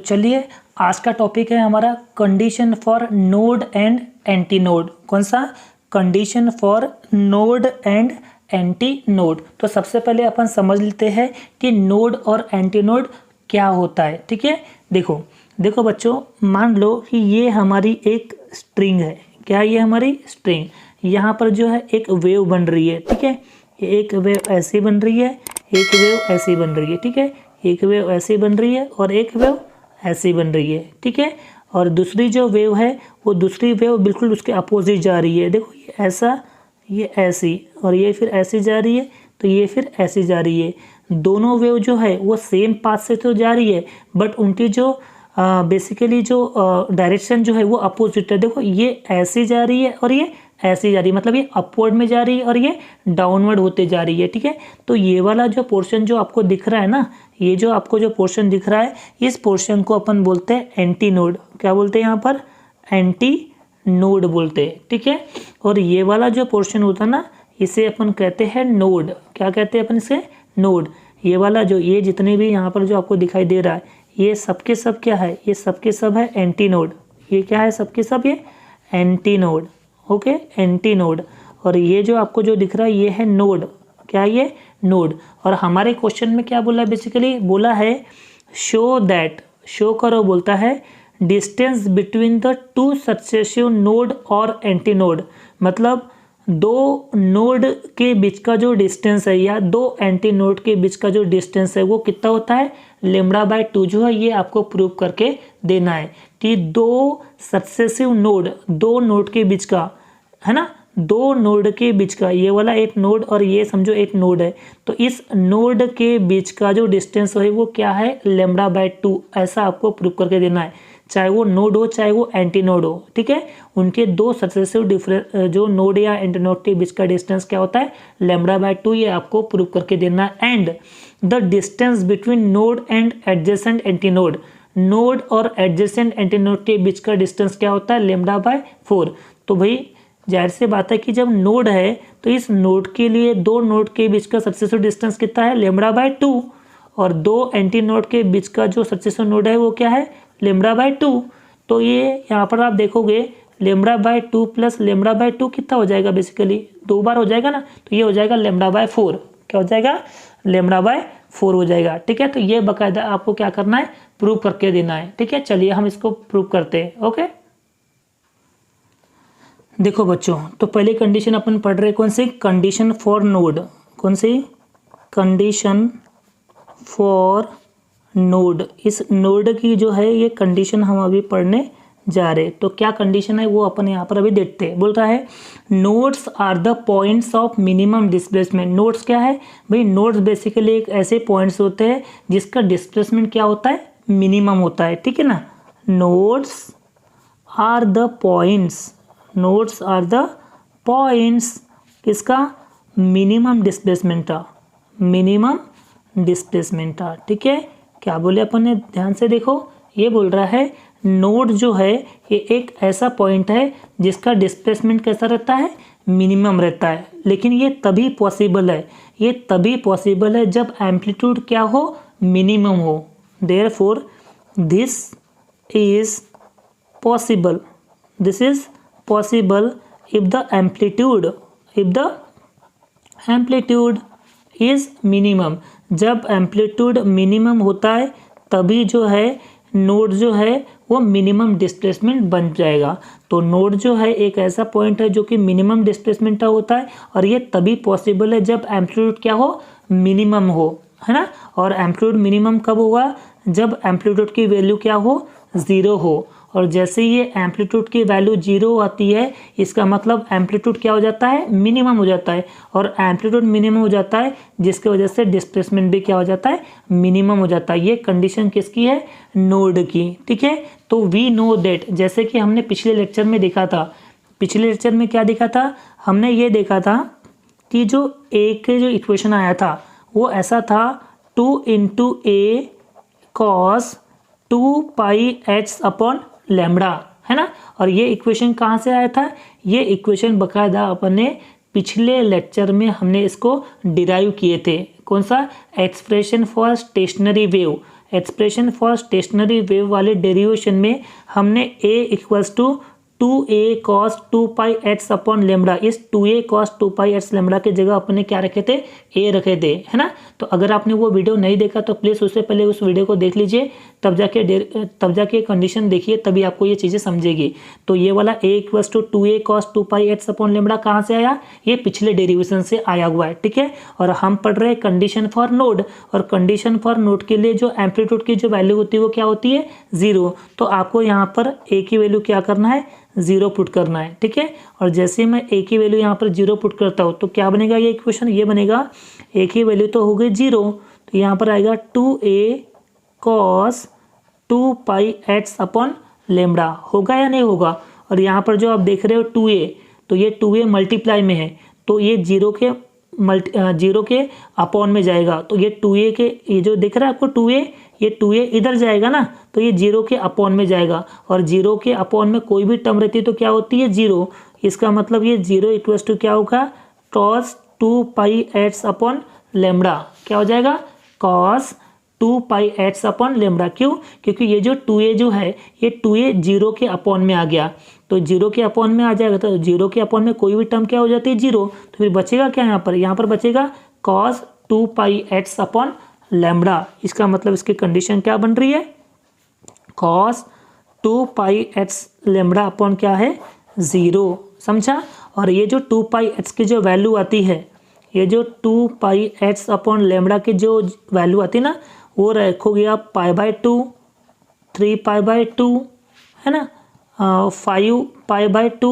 चलिए आज का टॉपिक है हमारा condition for node and anti node. कौन सा? Condition for node and anti node. तो सबसे पहले अपन समझ लेते हैं कि नोड और एंटी नोड क्या होता है। ठीक है, देखो बच्चों, मान लो कि ये हमारी एक स्ट्रिंग है। क्या ये हमारी स्ट्रिंग? यहाँ पर जो है एक वेव बन रही है। ठीक है, एक वेव ऐसी बन रही है, एक वेव ऐसी बन रही है। ठीक है, एक वेव ऐसी बन रही है और एक वेव ऐसी बन रही है। ठीक है, और दूसरी जो वेव है वो दूसरी वेव बिल्कुल उसके अपोजिट जा रही है। देखो ये ऐसा, ये ऐसी, और ये फिर ऐसी जा रही है, तो ये फिर ऐसी जा रही है। दोनों वेव जो है वो सेम पाथ से तो जा रही है, बट उनकी जो बेसिकली जो डायरेक्शन जो है वो अपोजिट है। देखो ये ऐसी जा रही है और ये ऐसी जा रही है, मतलब ये अपवर्ड में जा रही है और ये डाउनवर्ड होते जा रही है। ठीक है, तो ये वाला जो पोर्शन जो आपको दिख रहा है ना, ये जो आपको जो पोर्शन दिख रहा है, इस पोर्शन को अपन बोलते हैं एंटी नोड। क्या बोलते हैं यहाँ पर? एंटी नोड बोलते हैं। ठीक है, और ये वाला जो पोर्शन होता है ना, इसे अपन कहते हैं नोड। क्या कहते हैं अपन इसे? नोड। ये वाला जो, ये जितने भी यहाँ पर जो आपको दिखाई दे रहा है, ये सबके सब क्या है? ये सबके सब है एंटी नोड। ये क्या है? सबके सब ये anti node. Okay, anti node. और ये जो आपको जो दिख रहा है ये है नोड। क्या ये? नोड। और हमारे क्वेश्चन में क्या बोला है? बेसिकली बोला है शो दैट, शो करो बोलता है, distance between the two successive node और एंटी नोड। मतलब दो नोड के बीच का जो डिस्टेंस है या दो एंटी नोड के बीच का जो डिस्टेंस है वो कितना होता है? λ/2 जो है, ये आपको प्रूव करके देना है कि दो सक्सेसिव नोड, दो नोड के बीच का है ना, दो नोड के बीच का, ये वाला एक नोड और ये समझो एक नोड है, तो इस नोड के बीच का जो डिस्टेंस है वो क्या है? λ/2। ऐसा आपको प्रूव करके देना है, चाहे वो नोड हो चाहे वो एंटी नोड हो। ठीक है, उनके दो सक्सेसिव जो नोड या एंटी नोड के बीच का डिस्टेंस क्या होता है? λ/2। ये आपको प्रूव करके देना है। And the distance between node and adjacent anti node, node और एडजेसेंट एंटी नोड के बीच का डिस्टेंस क्या होता है? λ/4। तो भाई जाहिर सी बात है कि जब नोड है तो इस नोड के लिए दो नोड के बीच का सक्सेसिव डिस्टेंस कितना है? λ/2। और दो एंटी नोड के बीच का जो सक्सेसिव नोड है वो क्या है? λ/2। तो ये यहाँ पर आप देखोगे λ/2 प्लस λ/2 कितना हो जाएगा? बेसिकली दो बार हो जाएगा ना, तो ये हो जाएगा λ/4। क्या हो जाएगा? λ/4 हो जाएगा। ठीक है, तो ये बाकायदा आपको क्या करना है? प्रूव करके देना है। ठीक है, चलिए हम इसको प्रूव करते हैं। ओके, देखो बच्चों, तो पहली कंडीशन अपन पढ़ रहे कौन सी? Condition for node. कौन सी? Condition for node. इस नोड की जो है ये कंडीशन हम अभी पढ़ने जा रहे। तो क्या कंडीशन है वो अपन यहाँ पर अभी देखते हैं। बोल रहा है nodes are the points of minimum displacement. Nodes क्या है भाई? नोड्स बेसिकली एक ऐसे पॉइंट्स होते हैं जिसका डिस्प्लेसमेंट क्या होता है? मिनिमम होता है। ठीक है ना, nodes are the points, nodes are the points किसका? मिनिमम डिस्प्लेसमेंट का, मिनिमम डिस्प्लेसमेंट का। ठीक है, क्या बोले अपन ने? ध्यान से देखो, ये बोल रहा है नोड जो है ये एक ऐसा पॉइंट है जिसका डिस्प्लेसमेंट कैसा रहता है? मिनिमम रहता है। लेकिन ये तभी पॉसिबल है, ये तभी पॉसिबल है जब एम्पलीट्यूड क्या हो? मिनिमम हो। Therefore this is possible, this is possible if the amplitude, if the amplitude is minimum. जब एम्पलीट्यूड मिनिमम होता है तभी जो है नोड जो है वो मिनिमम डिस्प्लेसमेंट बन जाएगा। तो नोड जो है एक ऐसा पॉइंट है जो कि मिनिमम डिस्प्लेसमेंट का होता है, और ये तभी पॉसिबल है जब एम्पलीट्यूड क्या हो? मिनिमम हो, है ना। और एम्पलीट्यूड मिनिमम कब होगा? जब एम्पलीट्यूड की वैल्यू क्या हो? 0 हो। और जैसे ये एम्पलीट्यूड की वैल्यू 0 आती है, इसका मतलब एम्पलीट्यूड क्या हो जाता है? मिनिमम हो जाता है। और एम्पलीट्यूड मिनिमम हो जाता है जिसकी वजह से डिस्प्लेसमेंट भी क्या हो जाता है? मिनिमम हो जाता है। ये कंडीशन किसकी है? नोड की। ठीक है, तो वी नो दैट, जैसे कि हमने पिछले लेक्चर में देखा था, पिछले लेक्चर में क्या देखा था? हमने ये देखा था कि जो ए के जो इक्वेशन आया था वो ऐसा था 2 × a cos 2πh/λ, है ना। और ये इक्वेशन कहाँ से आया था? ये इक्वेशन बकायदा अपन ने पिछले लेक्चर में हमने इसको डिराइव किए थे। कौन सा? Expression for stationary wave, expression for stationary wave वाले डेरिवेशन में हमने a equals to 2a cos 2 pi h upon lambda, इस 2a cos 2 pi H lambda की जगह अपने क्या रखे थे, a रखे थे, है ना। तो अगर आपने वो वीडियो नहीं देखा तो प्लीज़ उससे पहले उस वीडियो को देख लीजिए, तब जाके कंडीशन देखिए, तभी आपको ये चीज़ें समझेगी। तो ये वाला a equals to 2a cos 2 pi h upon lambda कहाँ से आया, ये पिछले डेरिवेशन से आया हुआ है, ठीक है। और हम पढ़ रहे हैं कंडीशन फॉर नोड, और कंडीशन फॉर नोड के लिए जो एम्पलीट्यूड की जो वैल्यू होती है वो क्या होती है, 0। तो आपको यहाँ पर a की वैल्यू क्या करना है, 0 पुट करना है, ठीक है। और जैसे मैं a की वैल्यू यहाँ पर 0 पुट करता हूँ तो क्या बनेगा ये इक्वेशन, ये बनेगा a की वैल्यू तो हो गई 0, तो यहाँ पर आएगा 2a cos 2 pi h upon lambda, होगा या नहीं होगा। और यहाँ पर जो आप देख रहे हो 2a, तो ये 2a मल्टीप्लाई में है, तो ये 0 के अपॉन में जाएगा, तो ये 2a के, ये जो दिख रहा है आपको 2a, ये 2a इधर जाएगा ना, तो ये 0 के अपॉन में जाएगा, और 0 के अपॉन में कोई भी टर्म रहती है तो क्या होती है, 0। इसका मतलब ये 0 इक्वल्स टू क्या होगा, cos 2 pi h upon lambda, क्या हो जाएगा, cos 2 pi h upon lambda. क्यों, क्योंकि ये जो 2a जो है, ये 2a 0 के अपॉन में आ गया, तो 0 के अपॉन में आ जाएगा, तो 0 के अपॉन में कोई भी टर्म क्या हो जाती है, 0। तो फिर बचेगा क्या यहाँ पर बचेगा cos 2 pi h upon lambda. इसका मतलब इसकी कंडीशन क्या बन रही है, cos 2 pi H lambda upon क्या है, 0, समझा। और ये जो 2 पाई एच की जो वैल्यू आती है, ये जो 2 पाई एच अपॉन लेमड़ा की जो वैल्यू आती है ना, वो रखोगे आप π/2, 3π/2, है ना, 5π/2,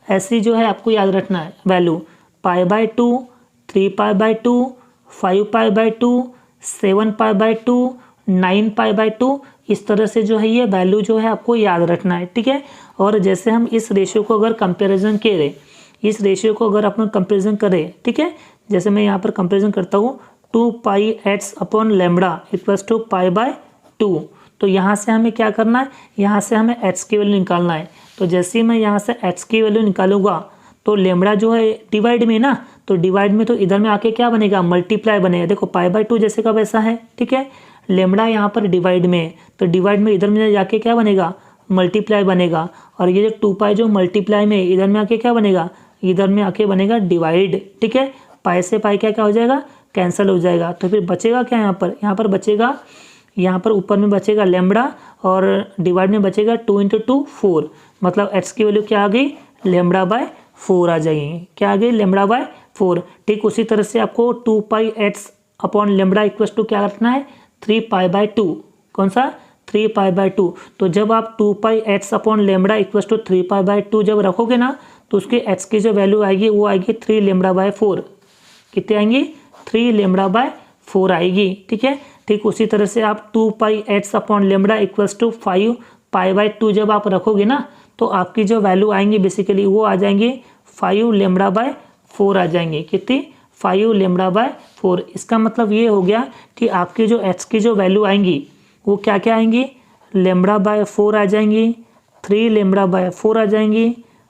ऐसी जो है आपको याद रखना है वैल्यू, π/2, 3π/2, 5π/2, 7π/2, 9π/2, इस तरह से जो है ये वैल्यू जो है आपको याद रखना है, ठीक है। और जैसे हम इस रेशियो को अगर कंपैरिजन करें, इस रेशियो को अगर अपन कंपैरिजन करें, ठीक है, जैसे मैं यहाँ पर कंपैरिजन करता हूँ 2 pi h upon lambda equals to π/2, तो यहाँ से हमें क्या करना है, यहाँ से हमें एच की वैल्यू निकालना है। तो जैसे ही मैं यहाँ से एच की वैल्यू निकालूंगा तो लेमड़ा जो है डिवाइड में ना, तो डिवाइड में तो इधर में आके क्या बनेगा, मल्टीप्लाई बनेगा। देखो π/2 जैसे का वैसा है, ठीक है, लेमड़ा यहाँ पर डिवाइड में है, तो डिवाइड में इधर में जाके क्या बनेगा, मल्टीप्लाई बनेगा। और ये जो 2 पाई जो मल्टीप्लाई में इधर में आके क्या बनेगा, इधर में आके बनेगा डिवाइड, ठीक है। पाई से पाई क्या हो जाएगा, कैंसिल हो जाएगा। तो फिर बचेगा क्या यहाँ पर बचेगा, यहाँ पर ऊपर में बचेगा लेमड़ा, और डिवाइड में बचेगा 2 × 2 4, मतलब एच की वैल्यू क्या आ गई, λ/4 आ जाएगी, क्या आ गई, λ/4। ठीक उसी तरह से आपको 2 pi h upon lambda equals to क्या रखना है, 3π/2, कौन सा, 3π/2। तो जब आप 2 pi h upon lambda equals to 3π/2 जब रखोगे ना, तो उसके एच की जो वैल्यू आएगी वो आएगी 3 λ/4, कितने आएंगी, 3 λ/4 आएगी, ठीक है। ठीक उसी तरह से आप 2 pi h upon lambda equals to 5π/2 जब आप रखोगे ना, तो आपकी जो वैल्यू आएंगी बेसिकली वो आ जाएंगी 5 λ/4 आ जाएंगे, कितनी, 5 λ/4। इसका मतलब ये हो गया कि आपकी जो एच की जो वैल्यू आएंगी वो क्या क्या आएंगी, λ/4 आ जाएंगी, 3 λ/4 आ जाएंगी,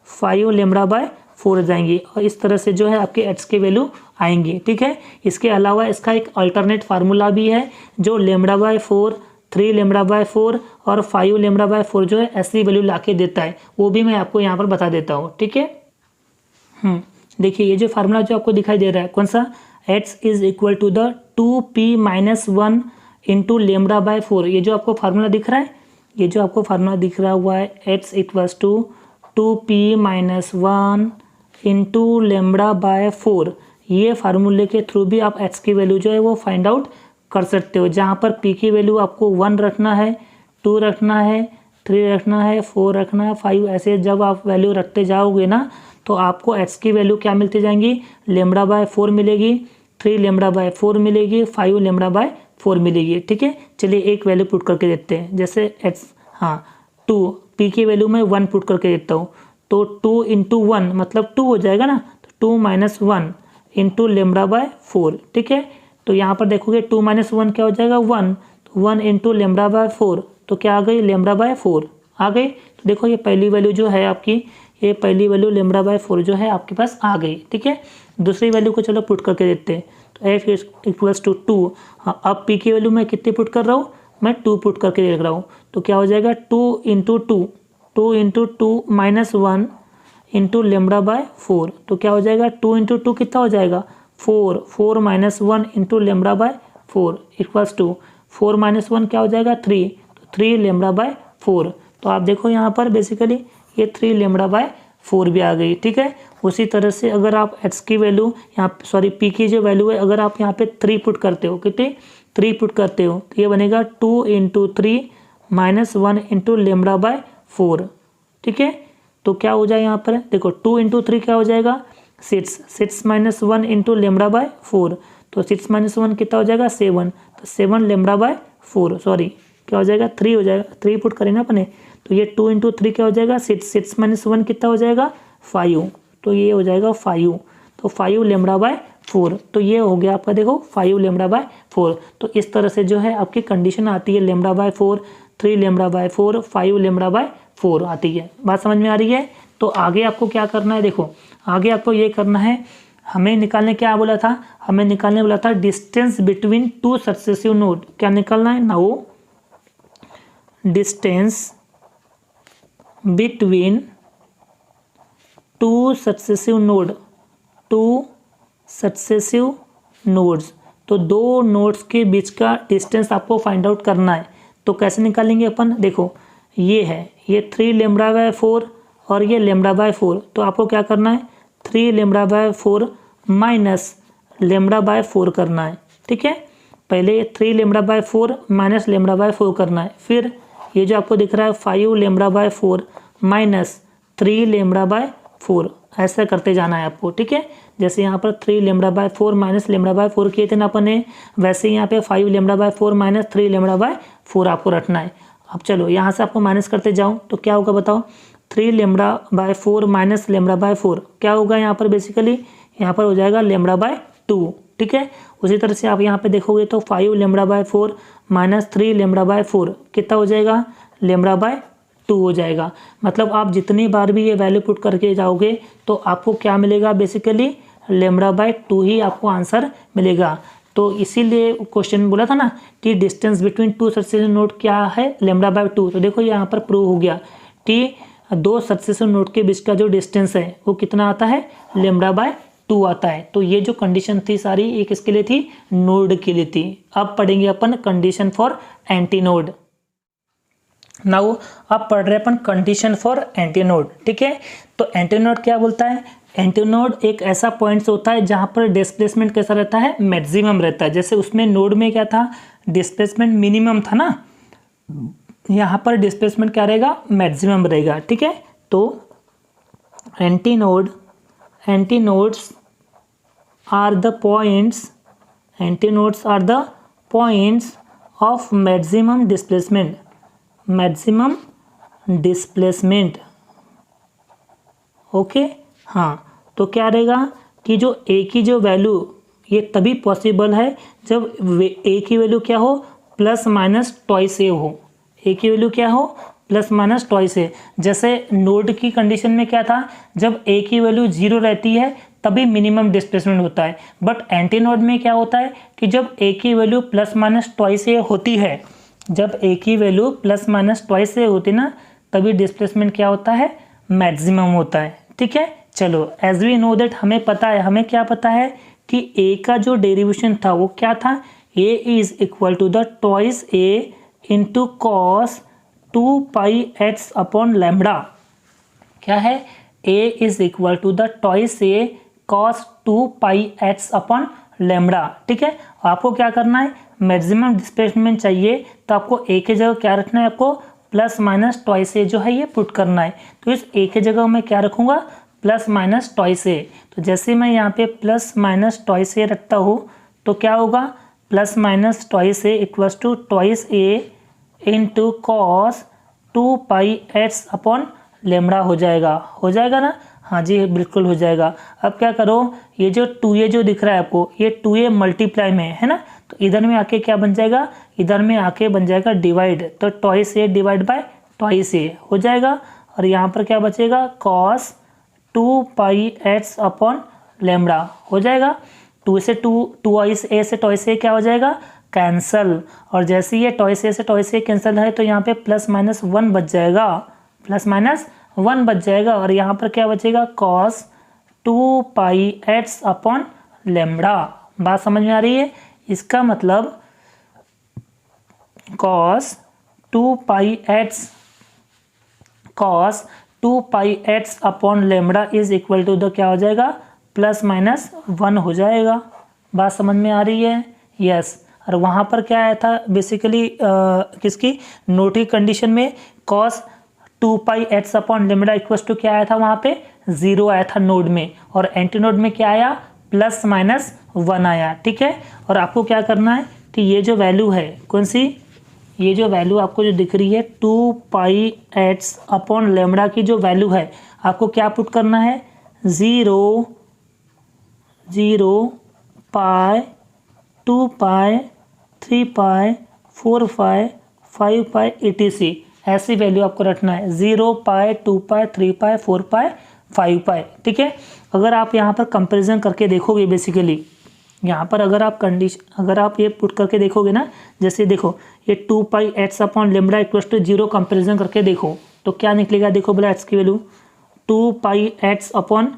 5 λ/4 आ जाएंगी, और इस तरह से जो है आपके एच की वैल्यू आएंगी, ठीक है। इसके अलावा इसका एक अल्टरनेट फार्मूला भी है, जो λ/4, 3 λ/4 और 5 λ/4 जो है ऐसी वैल्यू लाके देता है, वो भी मैं आपको यहाँ पर बता देता हूँ, ठीक है। देखिए ये जो फार्मूला जो आपको दिखाई दे रहा है, कौन सा, h is equal to the 2p - 1 into λ/4, ये जो आपको फार्मूला दिख रहा है, ये जो आपको फार्मूला दिख रहा हुआ है, h equals to 2p - 1 into λ/4, ये फार्मूले के थ्रू भी आप h की वैल्यू जो है वो फाइंड आउट कर सकते हो, जहाँ पर p की वैल्यू आपको 1 रखना है, 2 रखना है, 3 रखना है, 4 रखना है, 5, ऐसे जब आप वैल्यू रखते जाओगे ना, तो आपको h की वैल्यू क्या मिलती जाएंगी, λ/4 मिलेगी, 3 λ/4 मिलेगी, 5 λ/4 मिलेगी, ठीक है। चलिए एक वैल्यू पुट करके देते हैं, जैसे h, हाँ 2, p की वैल्यू मैं 1 पुट करके देता हूँ, तो 2 × 1 मतलब 2 हो जाएगा ना, तो 2 - 1 इंटू λ/4, ठीक है। तो यहाँ पर देखोगे 2 - 1 क्या हो जाएगा, 1, तो 1 इंटू λ/4, तो क्या आ गई, λ/4 आ गई। तो देखो ये पहली वैल्यू जो है आपकी, ये पहली वैल्यू λ/4 जो है आपके पास आ गई, ठीक है। दूसरी वैल्यू को चलो पुट करके देते हैं, तो f इक्वल्स टू 2, हाँ अब p की वैल्यू मैं कितनी पुट कर रहा हूँ, मैं 2 पुट करके देख रहा हूँ, तो क्या हो जाएगा 2 into two minus 1 into lambda by 4, तो क्या हो जाएगा 2 इंटू टू कितना हो जाएगा 4 minus 1 into lambda by 4 equals to 4 minus 1 क्या हो जाएगा 3, तो 3 लेमड़ा बाय 4। तो आप देखो यहाँ पर बेसिकली ये 3 लेमड़ा बाय 4 भी आ गई, ठीक है। उसी तरह से अगर आप x की वैल्यू यहाँ सॉरी p की जो वैल्यू है अगर आप यहाँ पे 3 पुट करते हो, कितनी 3 पुट करते हो, तो ये बनेगा 2 into 3 minus 1 into lambda by 4, ठीक है। तो क्या हो जाए यहाँ पर देखो 2 इंटू 3 क्या हो जाएगा 6 माइनस 1 इंटू लेमड़ा बाय 4, तो 6 माइनस 1 कितना हो जाएगा 7, तो 7 लेमड़ा बाय 4 सॉरी क्या हो जाएगा 3 हो जाएगा, 3 पुट करें ना अपने, तो ये 2 इंटू 3 क्या हो जाएगा 6 माइनस 1 कितना हो जाएगा 5, तो ये हो जाएगा 5, तो 5 लेमड़ा बाय 4, तो ये हो गया आपका देखो 5 लेमड़ा बाय 4। तो इस तरह से जो है आपकी कंडीशन आती है lambda by 4, 3 lambda by 4, 5 lambda by 4 आती है। बात समझ में आ रही है। तो आगे आपको क्या करना है, देखो आगे आपको ये करना है, हमें निकालने क्या बोला था, हमें निकालने बोला था डिस्टेंस बिटवीन 2 सक्सेसिव नोड। क्या निकालना है now, distance between 2 successive node, 2 successive nodes, तो 2 नोड्स के बीच का डिस्टेंस आपको फाइंड आउट करना है। तो कैसे निकालेंगे अपन, देखो ये है, ये 3 लेमड़ा बाय 4 और ये लेमड़ा बाय 4, तो आपको क्या करना है 3 lambda by 4 minus lambda by 4 करना है, ठीक है। पहले 3 lambda by 4 minus lambda by 4 करना है, फिर ये जो आपको दिख रहा है 5 lambda by 4 minus 3 lambda by 4, ऐसा करते जाना है आपको, ठीक है। जैसे यहाँ पर 3 lambda by 4 minus lambda by 4 किए थे ना अपन ने, वैसे ही यहाँ पे 5 lambda by 4 minus 3 lambda by 4 आपको रखना है। अब चलो यहाँ से आपको माइनस करते जाओ तो क्या होगा बताओ, 3 lambda by 4 minus lambda by 4 क्या होगा यहाँ पर बेसिकली, यहाँ पर हो जाएगा लेमड़ा बाय 2, ठीक है। उसी तरह से आप यहाँ पे देखोगे तो 5 lambda by 4 minus 3 lambda by 4 कितना हो जाएगा लेमड़ा बाय 2 हो जाएगा। मतलब आप जितनी बार भी ये वैल्यू पुट करके जाओगे तो आपको क्या मिलेगा बेसिकली लेमड़ा बाय 2 ही आपको आंसर मिलेगा। तो इसीलिए क्वेश्चन बोला था ना कि डिस्टेंस बिटवीन 2 सक्सेसिव नोड क्या है लेमड़ा बाय 2, तो देखो यहाँ पर प्रूव हो गया कि 2 सक्सेसिव नोड के बीच का जो डिस्टेंस है वो कितना आता है लेमड़ा बाय 2 आता है। तो ये जो कंडीशन थी सारी एक इसके लिए थी नोड के लिए थी। अब पढ़ेंगे अपन condition for anti node. Now अब पढ़ रहे अपन कंडीशन फॉर एंटी नोड, ठीक है। तो एंटी नोड क्या बोलता है, एंटी नोड एक ऐसा पॉइंट होता है जहां पर डिस्प्लेसमेंट कैसा रहता है मैक्सिमम रहता है। जैसे उसमें नोड में क्या था डिस्प्लेसमेंट मिनिमम था ना, यहाँ पर डिस्प्लेसमेंट क्या रहेगा मैक्सिमम रहेगा, ठीक है। तो antinodes are the points, antinodes are the points of maximum displacement, okay. हाँ, तो क्या रहेगा कि जो ए की जो वैल्यू ये तभी पॉसिबल है जब ए की वैल्यू क्या हो प्लस माइनस ट्वाइस ए हो, ए की वैल्यू क्या हो प्लस माइनस ट्वाइस ए। जैसे नोड की कंडीशन में क्या था, जब ए की वैल्यू 0 रहती है तभी मिनिमम डिस्प्लेसमेंट होता है, बट एंटी नोड में क्या होता है कि जब ए की वैल्यू प्लस माइनस ट्वाइस ए होती है, जब ए की वैल्यू प्लस माइनस ट्वाइस ए होती ना तभी डिस्प्लेसमेंट क्या होता है मैक्सिमम होता है, ठीक है। चलो एज वी नो दैट हमें पता है, हमें क्या पता है कि ए का जो डेरिवेशन था वो क्या था, A is equal to the twice A into cos 2 pi x upon lambda. क्या है, A is equal to the twice A cos 2 pi x upon lambda, ठीक है। आपको क्या करना है मैक्सिमम डिस्प्लेसमेंट चाहिए तो आपको ए के जगह क्या रखना है, आपको प्लस माइनस ट्वाइस ए जो है ये पुट करना है। तो इस ए के जगह मैं क्या रखूँगा प्लस माइनस ट्वाइस ए। तो जैसे मैं यहाँ पे प्लस माइनस ट्वाइस ए रखता हूँ तो क्या होगा plus minus twice a equals to twice A into cos 2 pi x upon lambda हो जाएगा ना, हाँ जी बिल्कुल हो जाएगा। अब क्या करो, ये जो 2a जो दिख रहा है आपको ये 2a मल्टीप्लाई में है ना, तो इधर में आके क्या बन जाएगा, इधर में आके बन जाएगा डिवाइड, तो twice A divide by twice A हो जाएगा। और यहाँ पर क्या बचेगा cos 2 pi x upon lambda हो जाएगा। 2 से 2 ट्वाइस ए से ट्वाइस ए क्या हो जाएगा कैंसल, और जैसे ये टॉइस ए से टॉइस ए कैंसिल है तो यहाँ पे प्लस माइनस वन बच जाएगा, प्लस माइनस वन बच जाएगा, और यहाँ पर क्या बचेगा कॉस 2πx अपॉन लेमड़ा। बात समझ में आ रही है? इसका मतलब cos 2πx upon lambda is equal to the क्या हो जाएगा, प्लस माइनस वन हो जाएगा। बात समझ में आ रही है? यस। और वहाँ पर क्या आया था बेसिकली किसकी नोट की कंडीशन में cos 2πx upon lambda equal to क्या आया था, वहाँ पे 0 आया था नोड में, और एंटी नोड में क्या आया, प्लस माइनस वन आया। ठीक है, और आपको क्या करना है कि ये जो वैल्यू है कौन सी, ये जो वैल्यू आपको जो दिख रही है 2πx अपॉन लेमड़ा की जो वैल्यू है आपको क्या पुट करना है, 0 पाई 2π 3π 4π 5π etc ऐसी वैल्यू आपको रखना है, 0π 2π 3π 4π 5π। ठीक है, अगर आप यहाँ पर कंपैरिजन करके देखोगे बेसिकली यहाँ पर अगर आप ये पुट करके देखोगे ना, जैसे देखो ये 2πx upon lambda equal to 0 comparison करके देखो तो क्या निकलेगा, देखो बोला x की value 2πx upon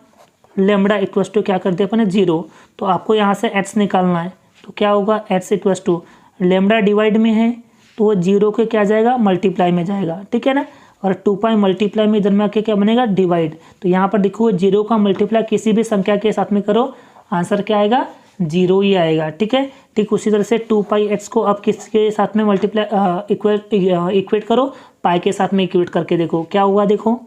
lambda equal to क्या करते हैं अपन 0, तो आपको यहाँ से x निकालना है, तो क्या होगा x equal to lambda divide में है तो वो 0 के क्या जाएगा मल्टीप्लाई में जाएगा। ठीक है ना, और 2π मल्टीप्लाई में इधर में आके क्या बनेगा डिवाइड, तो यहाँ पर देखो 0 का मल्टीप्लाई किसी भी संख्या के साथ में करो आंसर क्या आएगा 0 ही आएगा। ठीक है, ठीक उसी तरह से 2πx को अब किसके साथ में मल्टीप्लाई इक्वेट करो, पाई के साथ में इक्वेट करके देखो क्या होगा, देखो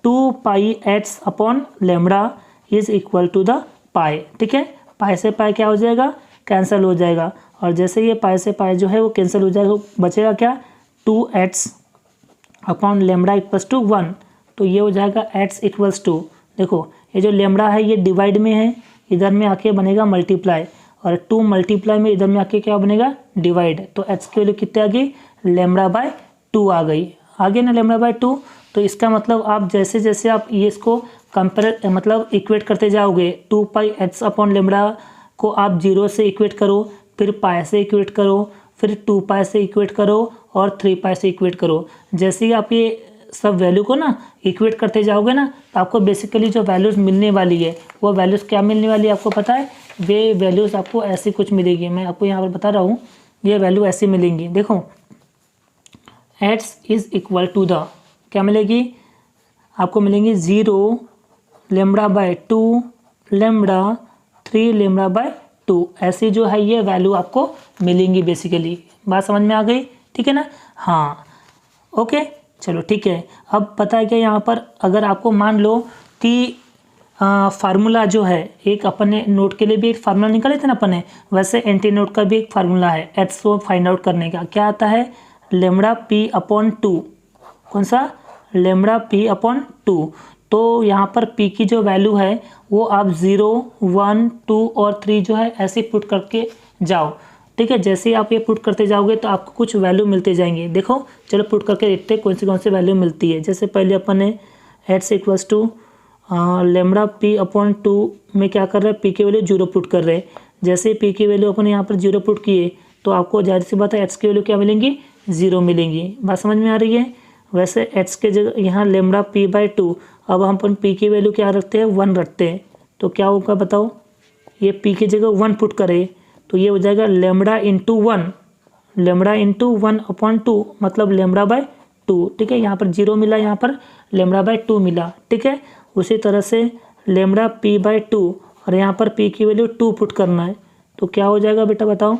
2πx upon lambda is equal to the pi. ठीक है, पाई से पाई क्या हो जाएगा कैंसिल हो जाएगा, और जैसे ये पाई से पाई जो है वो कैंसिल हो जाएगा, बचेगा क्या 2x upon lambda equals to 1, तो ये हो जाएगा x इक्वल्स टू, देखो ये जो लेमड़ा है ये डिवाइड में है, इधर में आके बनेगा मल्टीप्लाई, और 2 मल्टीप्लाई में इधर में आके क्या बनेगा डिवाइड, तो x की वैल्यू कितने आ गई लेमड़ा बाय 2 आ गई, आगे ना लेमड़ा बाय 2। तो इसका मतलब आप जैसे जैसे आप ये इसको कंपेयर मतलब इक्वेट करते जाओगे 2πx अपॉन लेमड़ा को आप 0 से इक्वेट करो, फिर पाई से इक्वेट करो, फिर 2π से इक्वेट करो और 3π से इक्वेट करो, जैसे ही आप ये सब वैल्यू को ना इक्वेट करते जाओगे ना तो आपको बेसिकली जो वैल्यूज़ मिलने वाली है वो वैल्यूज़ क्या मिलने वाली है आपको पता है, वे वैल्यूज़ आपको ऐसी कुछ मिलेगी, मैं आपको यहाँ पर बता रहा हूँ ये वैल्यू ऐसी मिलेंगी। देखो x is equal to the क्या मिलेगी आपको, मिलेंगी 0 lambda by 2 lambda 3 lambda by 2, ऐसी जो है ये वैल्यू आपको मिलेंगी बेसिकली। बात समझ में आ गई? ठीक है ना, हाँ ओके चलो ठीक है। अब पता है क्या यहाँ पर अगर आपको मान लो कि फार्मूला जो है एक अपन ने नोट के लिए भी एक फार्मूला निकाले थे ना अपन ने, वैसे एंटी नोट का भी एक फार्मूला है एक्स को फाइंड आउट करने का, क्या आता है लेमड़ा p अपॉन 2, कौन सा लेमड़ा p अपॉन 2। तो यहाँ पर p की जो वैल्यू है वो आप 0 1 2 और 3 जो है ऐसे पुट करके जाओ। ठीक है, जैसे ही आप ये पुट करते जाओगे तो आपको कुछ वैल्यू मिलते जाएंगे। देखो चलो पुट करके देखते हैं कौन सी वैल्यू मिलती है। जैसे पहले अपन ने x equals to lambda p upon 2 में क्या कर रहे हैं p की वैल्यू 0 पुट कर रहे हैं। जैसे p की वैल्यू अपन यहाँ पर 0 पुट किए तो आपको जाहिर सी बात है x की वैल्यू क्या मिलेंगी 0 मिलेंगी। बात समझ में आ रही है? वैसे x के जगह यहाँ लेमड़ा p बाय 2, अब हम अपन p की वैल्यू क्या रखते हैं 1 रखते हैं, तो क्या होगा बताओ, ये p की जगह 1 पुट करे तो ये हो जाएगा lambda into 1, lambda into 1 upon 2 मतलब लेमड़ा बाय 2। ठीक है, यहाँ पर 0 मिला, यहाँ पर लेमड़ा बाय 2 मिला। ठीक है, उसी तरह से लेमड़ा p बाय 2 और यहाँ पर p की वैल्यू 2 पुट करना है तो क्या हो जाएगा बेटा बताओ,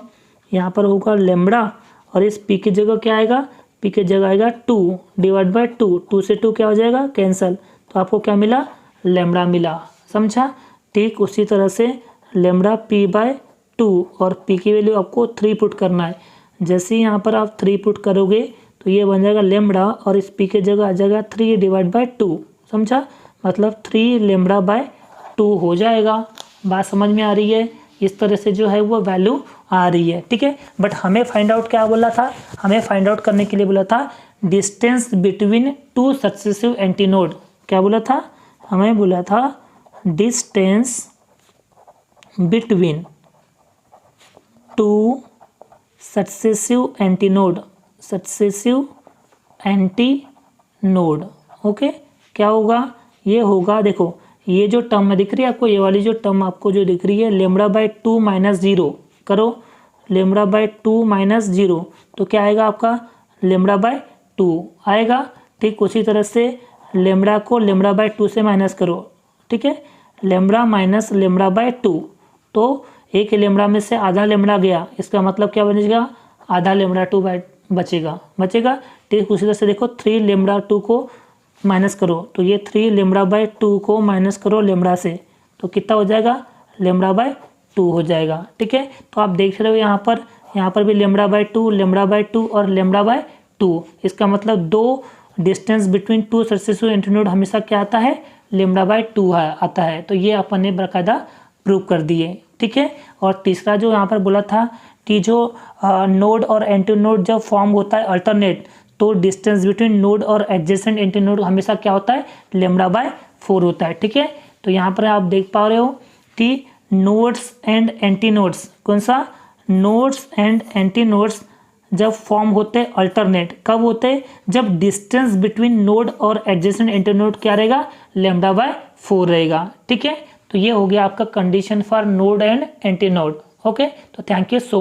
यहाँ पर होगा लेमड़ा और इस p की जगह क्या आएगा, p की जगह आएगा 2 डिवाइड बाय 2, 2 से 2 क्या हो जाएगा कैंसल, तो आपको क्या मिला लेमड़ा मिला। समझा? ठीक उसी तरह से लेमड़ा p बाय 2 और p की वैल्यू आपको 3 पुट करना है। जैसे ही यहाँ पर आप 3 पुट करोगे तो ये बन जाएगा लेमड़ा और इस p की जगह आ जाएगा 3 डिवाइड बाय 2। समझा? मतलब 3 लेमड़ा बाय 2 हो जाएगा। बात समझ में आ रही है? इस तरह से जो है वो वैल्यू आ रही है। ठीक है, बट हमें फाइंड आउट क्या बोला था, हमें फाइंड आउट करने के लिए बोला था डिस्टेंस बिटवीन 2 सक्सेसिव एंटीनोड। क्या बोला था, हमें बोला था distance between 2 successive antinode, successive antinode. Okay, क्या होगा, ये होगा, देखो ये जो टर्म दिख रही है आपको, ये वाली जो टर्म आपको जो दिख रही है λ/2 माइनस 0, करो λ/2 माइनस 0, तो क्या आएगा आपका λ/2 आएगा। ठीक, उसी तरह से लैम्ब्डा को λ/2 से माइनस करो, ठीक है, लैम्ब्डा माइनस λ/2, तो एक लैम्ब्डा में से आधा लैम्ब्डा गया, इसका मतलब क्या बनेगा, आधा λ/2 बचेगा। ठीक, उसी तरह से देखो 3 λ/2 को माइनस करो, तो ये 3 λ/2 को माइनस करो लैम्ब्डा से, तो कितना हो जाएगा, λ/2 हो जाएगा। ठीक है, तो आप देख रहे हो यहाँ पर भी λ/2 और λ/2, इसका मतलब दो distance between two successive antinode हमेशा क्या आता है, λ/2 आता है। तो ये अपन ने बाकायदा प्रूव कर दिए। ठीक है, और तीसरा जो यहाँ पर बोला था कि जो नोड और एंटीनोड जब फॉर्म होता है अल्टरनेट, तो डिस्टेंस बिटवीन नोड और एडजेसेंट एंटीनोड हमेशा क्या होता है, λ/4 होता है। ठीक है, तो यहाँ पर आप देख पा रहे हो कि नोड्स एंड एंटीनोड्स, कौन सा, नोड्स एंड एंटीनोड्स जब फॉर्म होते हैं अल्टरनेट, कब होते हैं, जब डिस्टेंस बिटवीन नोड और एडजेसेंट एंटीनोड क्या रहेगा, λ/4 रहेगा। ठीक है, तो ये हो गया आपका condition for node and antinode. Okay, तो थैंक यू सो मच।